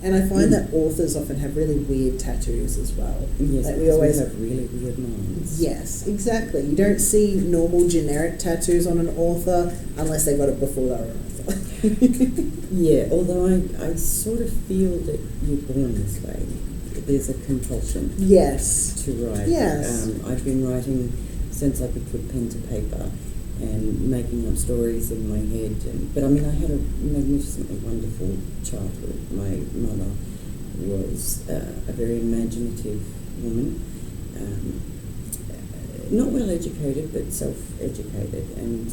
And I find that authors often have really weird tattoos as well. Yes, like we always have really weird minds. Yes, exactly. You don't see normal generic tattoos on an author unless they got it before they were an author. Yeah, although I sort of feel that you're born this way. There's a compulsion. Yes. To write. Yes. I've been writing since I could put pen to paper and making up stories in my head. But I mean, I had a magnificently wonderful childhood. My mother was a very imaginative woman, not well educated, but self-educated. And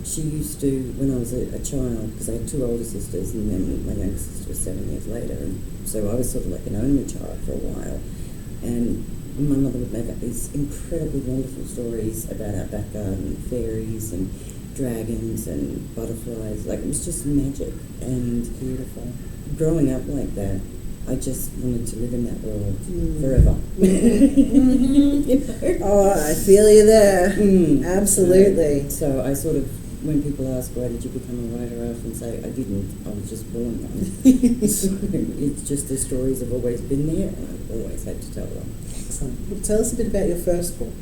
she used to, when I was a child, because I had two older sisters, and then my younger sister was 7 years later, and so I was sort of like an only child for a while. And my mother would make up these incredibly wonderful stories about our back garden, fairies and dragons and butterflies. Like, it was just magic. And beautiful. Growing up like that, I just wanted to live in that world forever. You know? Oh, I feel you there. Absolutely. So I sort of, when people ask, why did you become a writer, I often say, I didn't. I was just born one. So it's just the stories have always been there, and I've always had to tell them. Excellent. Well, tell us a bit about your first book.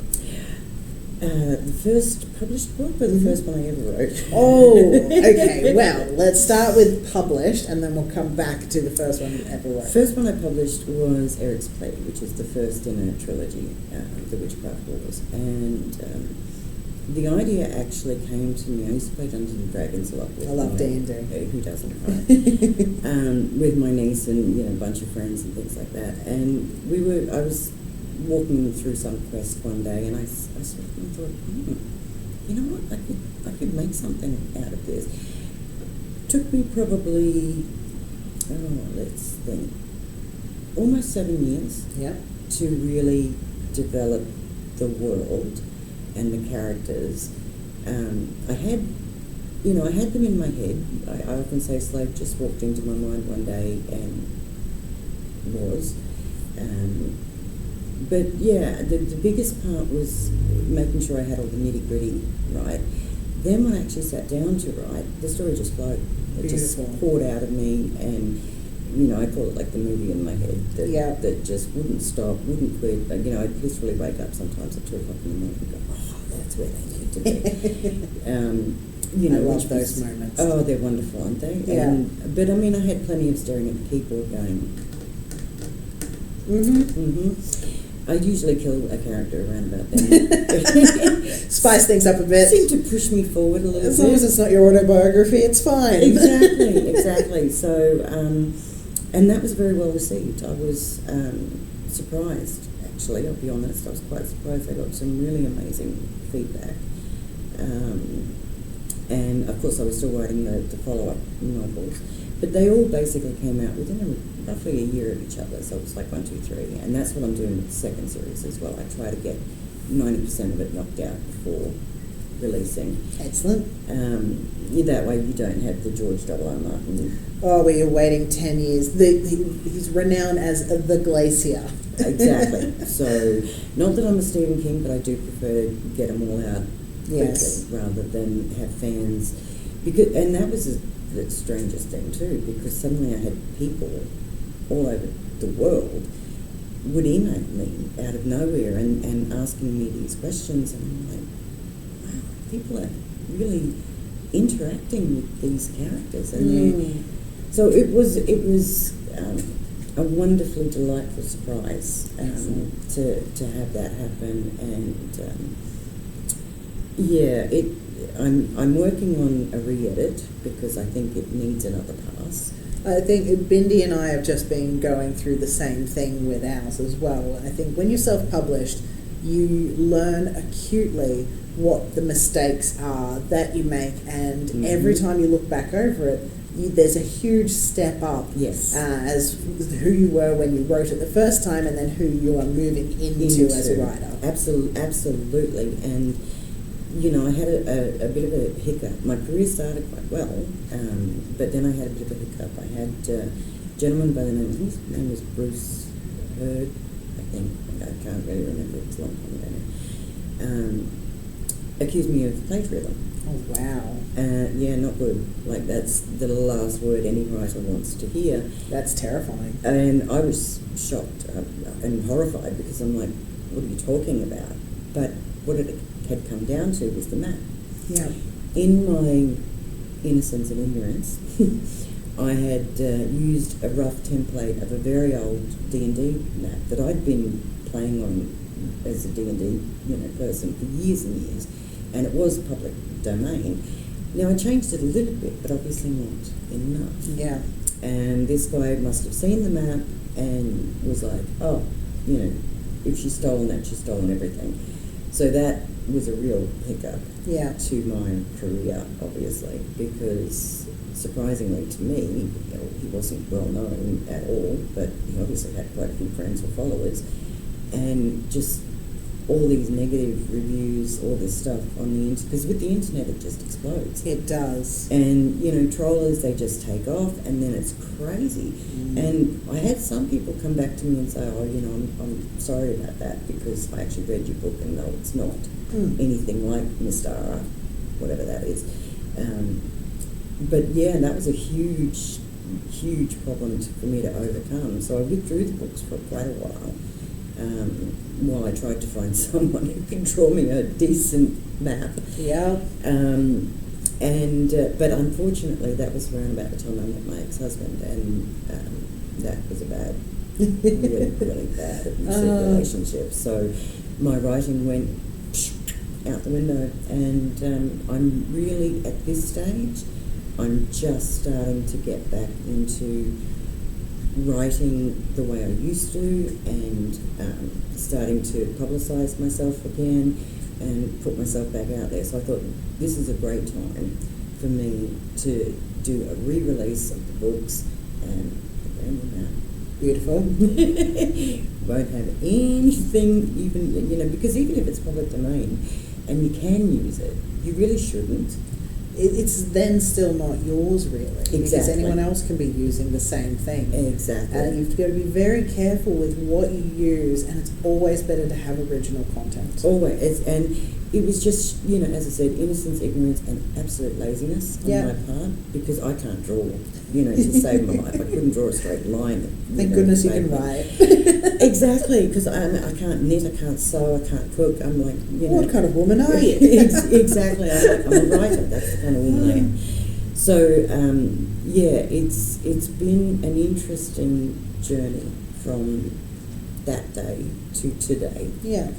The first published book, or the first one I ever wrote? Oh, okay. Well, let's start with published, and then we'll come back to the first one you ever wrote. First one I published was Eric's Play, which is the first in a trilogy, The Witchcraft Wars. And the idea actually came to me. I used to play Dungeons and Dragons a lot. I love D&D. Who doesn't, right? With my niece and a bunch of friends and things like that. And I was walking through some quest one day, and I sort of thought, you know what, I could make something out of this. Took me probably, let's think, almost 7 years to really develop the world and the characters. I had them in my head. I often say Slave just walked into my mind one day and was. But yeah, the biggest part was making sure I had all the nitty-gritty right. Then when I actually sat down to write, the story just flowed. It just poured out of me, and I call it like the movie in my head that just wouldn't stop, wouldn't quit. I'd literally wake up sometimes at 2 o'clock in the morning and go, oh, that's where they need to be. I love those moments. Oh, they're wonderful, aren't they? Yeah. But I mean, I had plenty of staring at the keyboard going, I'd usually kill a character around about then. Spice things up a bit. Seem to push me forward a little bit. As long as it's not your autobiography, it's fine. Exactly. So, and that was very well received. I was surprised, actually, I'll be honest. I was quite surprised. I got some really amazing feedback. And, of course, I was still writing the follow-up novels. But they all basically came out within roughly a year of each other, so it was like 1, 2, 3, and that's what I'm doing with the second series as well. I try to get 90% of it knocked out before releasing. Excellent. That way you don't have the George R. Martin. Oh, where you're waiting 10 years. He's renowned as the Glacier. Exactly. So, not that I'm a Stephen King, but I do prefer to get them all out quickly rather than have fans. And that was the strangest thing too, because suddenly I had people all over the world would email me out of nowhere and asking me these questions, and I'm like, wow, people are really interacting with these characters, and so it was a wonderfully delightful surprise to have that happen, and I'm working on a re-edit because I think it needs another pass. I think Bindi and I have just been going through the same thing with ours as well. I think when you're self-published, you learn acutely what the mistakes are that you make, and every time you look back over it, there's a huge step up as who you were when you wrote it the first time, and then who you are moving into as a writer. Absolutely. And I had a bit of a hiccup. My career started quite well, but then I had a bit of a hiccup. I had a gentleman by the name, his name was Bruce Hurd, I think. I can't really remember, it's a long time ago now. Accused me of plagiarism. Oh, wow. Yeah, not good. Like, that's the last word any writer wants to hear. That's terrifying. And I was shocked and horrified because I'm like, what are you talking about? But what it had come down to was the map. Yeah. In my innocence and ignorance, I had used a rough template of a very old D&D map that I'd been playing on as a D&D person for years and years, and it was public domain. Now I changed it a little bit, but obviously not enough. Yeah. And this guy must have seen the map and was like, oh, if she's stolen that, she's stolen everything. So that was a real hiccup to my career, obviously, because surprisingly to me, he wasn't well known at all, but he obviously had quite a few friends or followers, and just all these negative reviews, all this stuff on the internet, because with the internet it just explodes. It does. And, trollers, they just take off, and then it's crazy. And I had some people come back to me and say, oh, I'm sorry about that, because I actually read your book, and no, it's not anything like Mistara, whatever that is. But yeah, that was a huge, huge problem for me to overcome. So I withdrew the books for quite a while I tried to find someone who could draw me a decent map. Yeah. But unfortunately, that was around about the time I met my ex-husband, and that was a bad, really, really bad abusive relationship. So my writing went out the window, and I'm really, at this stage, I'm just starting to get back into writing the way I used to, and starting to publicise myself again and put myself back out there. So I thought this is a great time for me to do a re-release of the books and a brand new map. Beautiful. Won't have anything even, because even if it's public domain and you can use it, you really shouldn't. It's then still not yours, really. Exactly. Because anyone else can be using the same thing. Exactly. And you've got to be very careful with what you use, and it's always better to have original content. Always. And it was just, as I said, innocence, ignorance, and absolute laziness on my part, because I can't draw, to save my life. I couldn't draw a straight line. Thank goodness you can write. Exactly, because I can't knit, I can't sew, I can't cook. I'm like, What kind of woman are you? Exactly. I'm a writer. That's the kind of woman I am. So, it's been an interesting journey from that day to today. Yeah.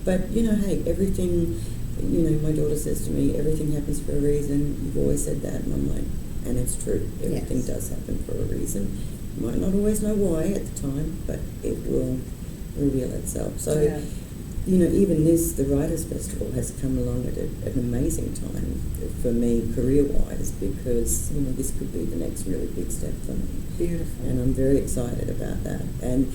But, hey, everything, my daughter says to me, everything happens for a reason. You've always said that. And I'm like, and it's true. Everything does happen for a reason. You might not always know why at the time, but it will reveal itself. So, even the Writers' Festival has come along at an amazing time for me career-wise, because, this could be the next really big step for me. Beautiful. And I'm very excited about that. And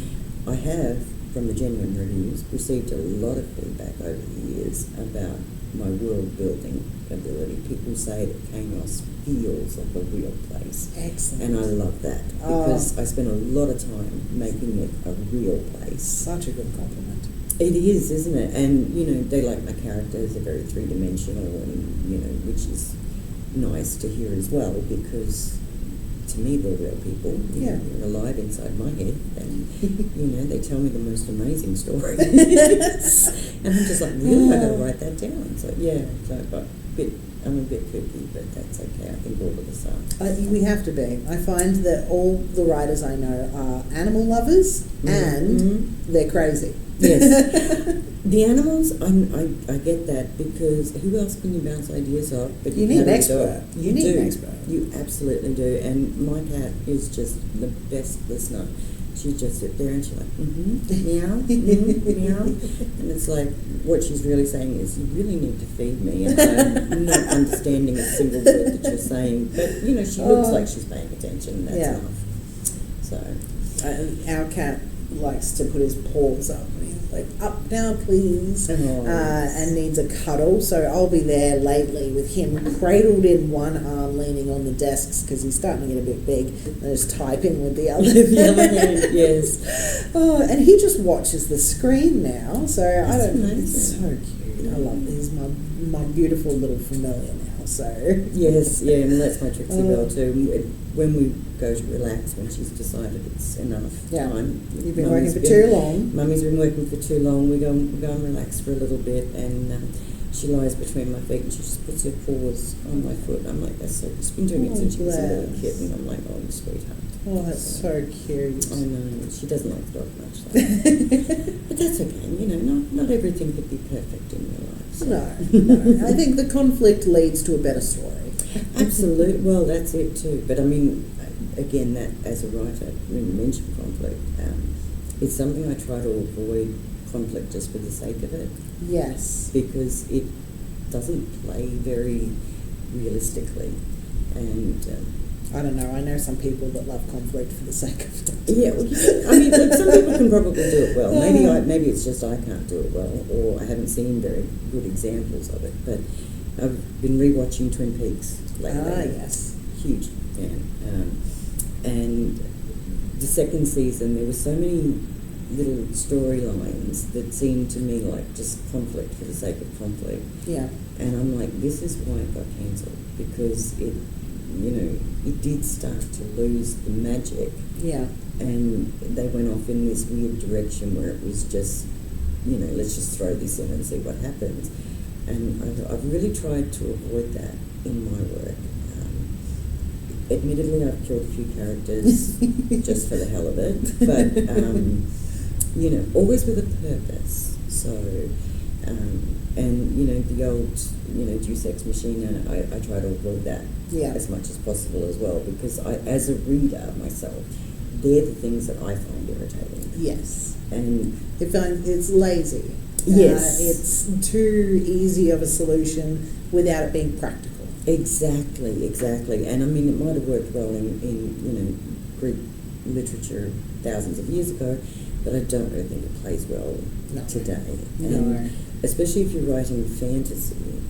I have, from the genuine reviews, received a lot of feedback over the years about my world-building ability. People say that Kainos feels like a real place. Excellent. And I love that, because I spend a lot of time making it a real place. Such a good compliment. It is, isn't it? And, they like my characters, they're very three-dimensional, and, which is nice to hear as well, because to me they're real people. They're alive inside my head, and, they tell me the most amazing stories. And I'm just like, really? I gotta write that down. So, I'm a bit kooky, but that's okay. I think all of us are. We have to be. I find that all the writers I know are animal lovers, and they're crazy. Yes. The animals, I get that, because who else can you bounce ideas off? But you need an expert. You need an expert. You absolutely do. And my cat is just the best listener. She just sit there and she's like, meow, meow. And it's like, what she's really saying is, you really need to feed me. And I'm not understanding a single word that you're saying. But, she looks like she's paying attention. That's enough. So, our cat likes to put his paws up. Like, up now, please, and needs a cuddle. So I'll be there lately with him cradled in one arm, leaning on the desks, because he's starting to get a bit big, and just typing with the other. hand, yes. Oh, and he just watches the screen now. So That's I don't. amazing. It's so cute. I love. He's my my beautiful little familiar now. So yes, yeah, and that's my Trixie Belle too. When we go to relax, when she's decided it's enough time. You've been working for too long. Mummy's been working for too long. We go and relax for a little bit, and she lies between my feet and she just puts her paws on my foot. I'm like, that's so. She's been doing it since she was a little kid, and I'm like, oh, you sweetheart. Oh, that's so cute. I know. She doesn't like the dog much, though. But that's okay. You know, not everything could be perfect in your life. So. No. I think the conflict leads to a better story. Absolutely. Well, that's it too. But I mean, again, that as a writer, when you mention conflict, it's something I try to avoid conflict just for the sake of it. Yes. Because it doesn't play very realistically, and. I don't know. I know some people that love conflict for the sake of it. Yeah, well, I mean, like, some people can probably do it well. Maybe it's just I can't do it well, or I haven't seen very good examples of it. But I've been rewatching Twin Peaks lately. Yes. Huge fan. And the second season, there were so many little storylines that seemed to me like just conflict for the sake of conflict. Yeah. And I'm like, this is why it got cancelled, because it did start to lose the magic. Yeah. And they went off in this weird direction where it was just, let's just throw this in and see what happens. And I've really tried to avoid that in my work. Admittedly, I've killed a few characters just for the hell of it, but, always with a purpose. So, and the old, Deus Ex Machina, I try to avoid that as much as possible as well, because as a reader myself, they're the things that I find irritating. Yes. And it's lazy. Yes. It's too easy of a solution without it being practical. Exactly. And I mean, it might have worked well in Greek literature thousands of years ago, but I don't really think it plays well today. And especially if you're writing fantasy,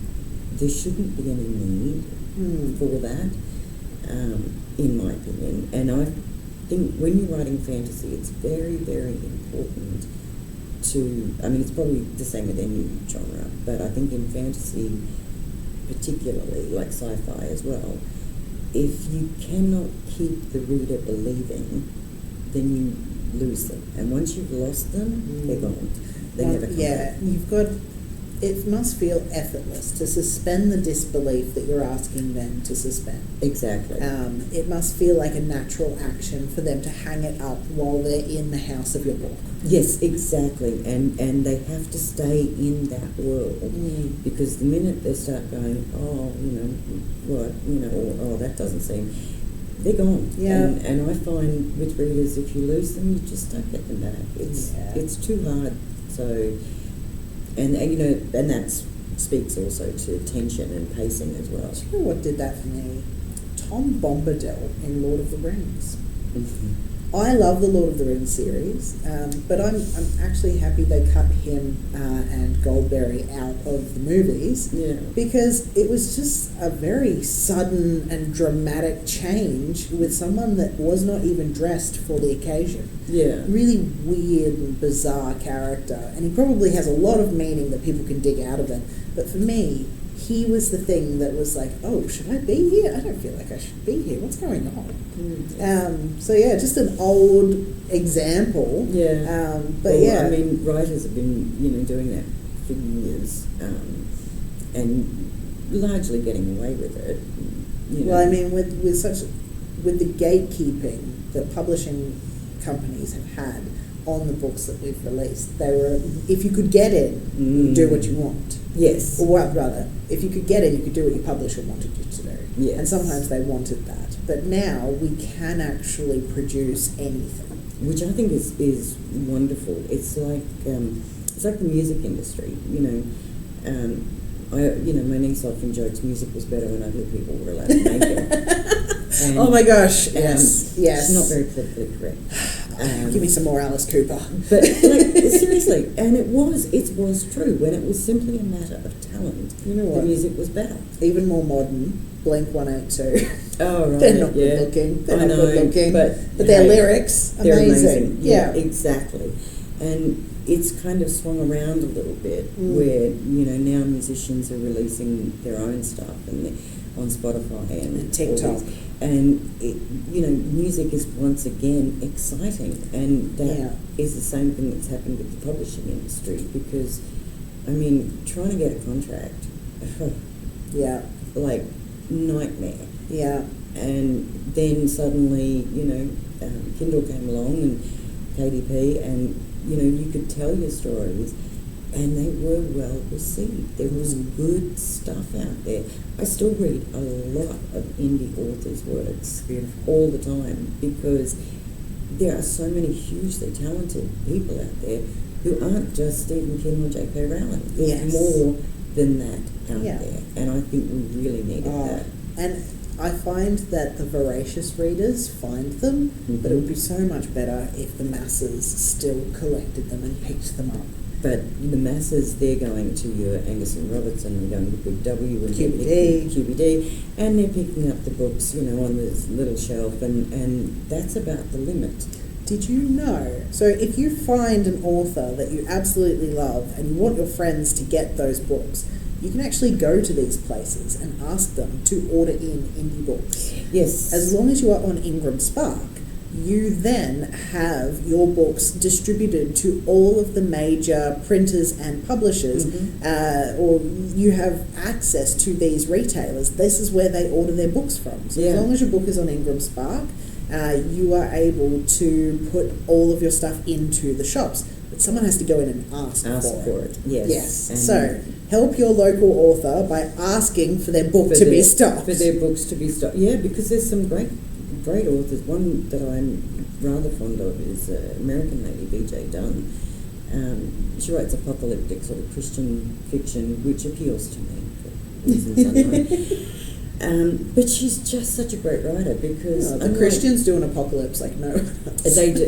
there shouldn't be any need for that, in my opinion. And I think when you're writing fantasy, it's very, very important it's probably the same with any genre, but I think in fantasy, particularly, like sci-fi as well, if you cannot keep the reader believing, then you lose them. And once you've lost them, they're gone. They never come back. It must feel effortless to suspend the disbelief that you're asking them to suspend. Exactly. It must feel like a natural action for them to hang it up while they're in the house of your book. Yes, exactly. And they have to stay in that world, because the minute they start going, or that doesn't seem, they're gone. Yeah. And I find with readers, if you lose them, you just don't get them back. It's too hard. So. And that speaks also to tension and pacing as well. Do you know what did that for me? Tom Bombadil in Lord of the Rings. Mm-hmm. I love the Lord of the Rings series, but I'm actually happy they cut him and Goldberry out of the movies, because it was just a very sudden and dramatic change with someone that was not even dressed for the occasion. Yeah. Really weird and bizarre character, and he probably has a lot of meaning that people can dig out of it. But for me, he was the thing that was like, oh, should I be here? I don't feel like I should be here. What's going on? Just an old example. Yeah. I mean, writers have been, doing that for years, and largely getting away with it. Well, I mean, with the gatekeeping that publishing companies have had on the books that we've released, they were, if you could get in, do what you want. Yes. Or rather, if you could get in, you could do what your publisher wanted you to do. Yes. And sometimes they wanted that. But now we can actually produce anything. Which I think is wonderful. It's like the music industry, my niece often jokes music was better when ugly people were allowed to make it. Oh my gosh, yes. It's not very politically correct. Give me some more Alice Cooper. But seriously, and it was true. When it was simply a matter of talent, you know what? The music was better. Even more modern, Blink 182. Oh, right. They're not good looking. But their lyrics, they're amazing. Yeah, exactly. And it's kind of swung around a little bit, where now musicians are releasing their own stuff and on Spotify and TikTok, and music is once again exciting, and that is the same thing that's happened with the publishing industry, because trying to get a contract, like nightmare. And then suddenly Kindle came along and KDP, and you could tell your stories, and they were well received. There was good stuff out there. I still read a lot of indie authors' works all the time, because there are so many hugely talented people out there who aren't just Stephen King or J.K. Rowling. There's more than that out there, and I think we really needed that. And I find that the voracious readers find them, but it would be so much better if the masses still collected them and picked them up. But the masses, they're going to your Angus and Robertson and going to Big W and QBD, and they're picking up the books, on this little shelf, and that's about the limit. Did you know? So if you find an author that you absolutely love and you want your friends to get those books, you can actually go to these places and ask them to order in indie books. Yes. As long as you are on Ingram Spark, you then have your books distributed to all of the major printers and publishers, or you have access to these retailers. This is where they order their books from. So as long as your book is on Ingram Spark, you are able to put all of your stuff into the shops. But someone has to go in and ask for it. Yes. And so help your local author by asking for their book to be stocked. For their books to be stocked. Yeah, because there's some great authors. One that I'm rather fond of is American lady B.J. Dunn. She writes apocalyptic sort of Christian fiction, which appeals to me for reasons unknown. But she's just such a great writer, because the Christians do an apocalypse like no one else. They do,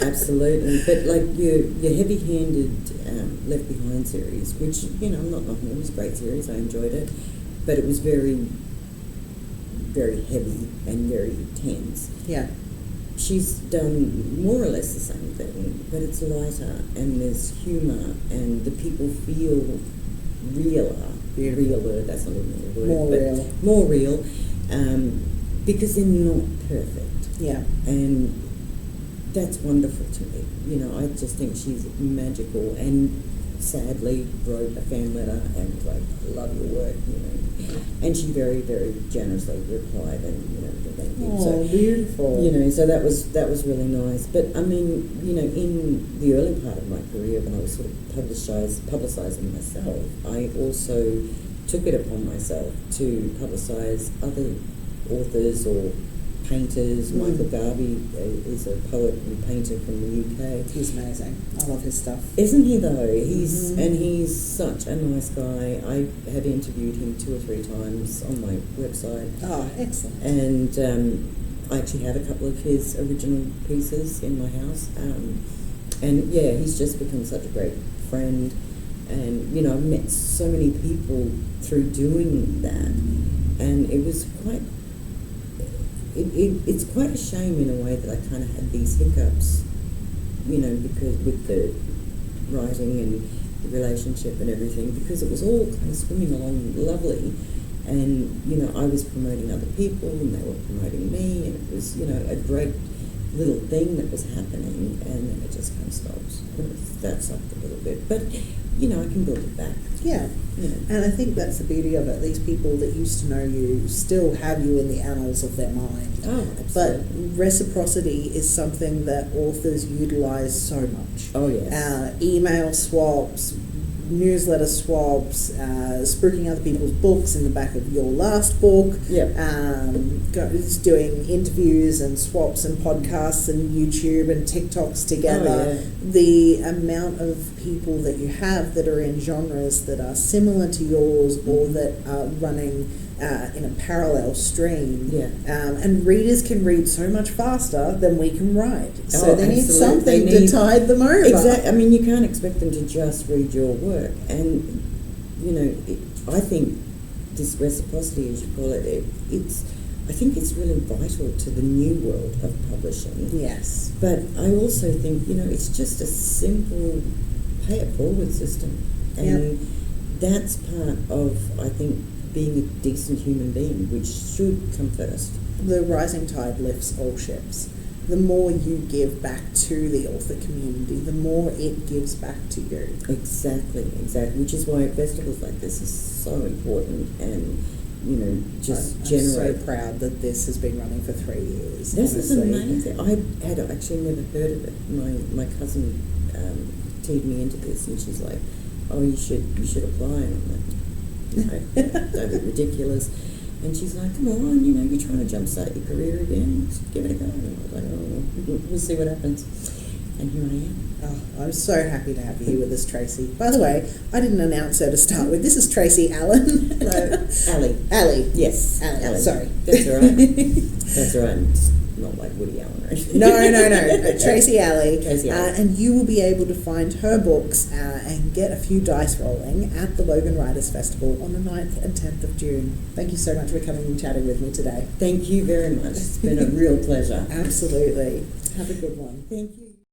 absolutely. But like your heavy-handed Left Behind series, which I'm not knocking, it was a great series. I enjoyed it, but it was very, very heavy and very tense. Yeah. She's done more or less the same thing, but it's lighter, and there's humour, and the people feel realer. Realer, that's not even a word. More real, because they're not perfect. Yeah. And that's wonderful to me. I just think she's magical, and sadly wrote a fan letter and was like, I love your work, and she very, very generously replied, and thank you. So beautiful. So that was really nice. But in the early part of my career, when I was sort of publicising myself, I also took it upon myself to publicise other authors or painters. Michael Garvey is a poet and painter from the UK. He's amazing. I love his stuff. Isn't he though? He's such a nice guy. I have interviewed him 2 or 3 times on my website. Oh, excellent. And I actually have a couple of his original pieces in my house. And yeah, he's just become such a great friend. And I've met so many people through doing that, and it was quite. It's quite a shame in a way that I kind of had these hiccups, because with the writing and the relationship and everything, because it was all kind of swimming along lovely, and I was promoting other people and they were promoting me, and it was a great little thing that was happening, and then it just kind of stops. That sucked a little bit, but I can build it back. Yeah. And I think that's the beauty of it. These people that used to know you still have you in the annals of their mind. Oh, absolutely. But reciprocity is something that authors utilise so much. Oh, yes. Email swaps, newsletter swaps, spruiking other people's books in the back of your last book, doing interviews and swaps and podcasts and YouTube and TikToks together. Oh, yeah. The amount of people that you have that are in genres that are similar to yours or that are running in a parallel stream. Yeah. And readers can read so much faster than we can write. So they need absolutely. something to tide them over. Exactly. You can't expect them to just read your work. And, I think this reciprocity, as you call it, it's I think it's really vital to the new world of publishing. Yes. But I also think, it's just a simple pay it forward system. And that's part of, I think, being a decent human being, which should come first. The rising tide lifts all ships. The more you give back to the author community, the more it gives back to you. Exactly. Which is why festivals like this is so important, and I'm so proud that this has been running for 3 years. This honestly. is amazing. I had actually never heard of it. My cousin teed me into this, and she's like, "Oh, you should apply." And I'm like, "Don't be ridiculous." And she's like, "Come on, you're trying to jumpstart your career again. Just give it a go." And I was like, "Oh, we'll see what happens." And here I am. Oh, I'm so happy to have you here with us, Tracey. By the way, I didn't announce her to start with. This is Tracey Allen. Hello. Ali. Yes. Ali. Sorry. That's all right. That's all right. It's not like Woody Allen or anything. No. Tracy Alley. Tracy Alley. And you will be able to find her books and get a few dice rolling at the Logan Writers Festival on the 9th and 10th of June. Thank you so much for coming and chatting with me today. Thank you very much. It's been a real pleasure. Absolutely. Have a good one. Thank you.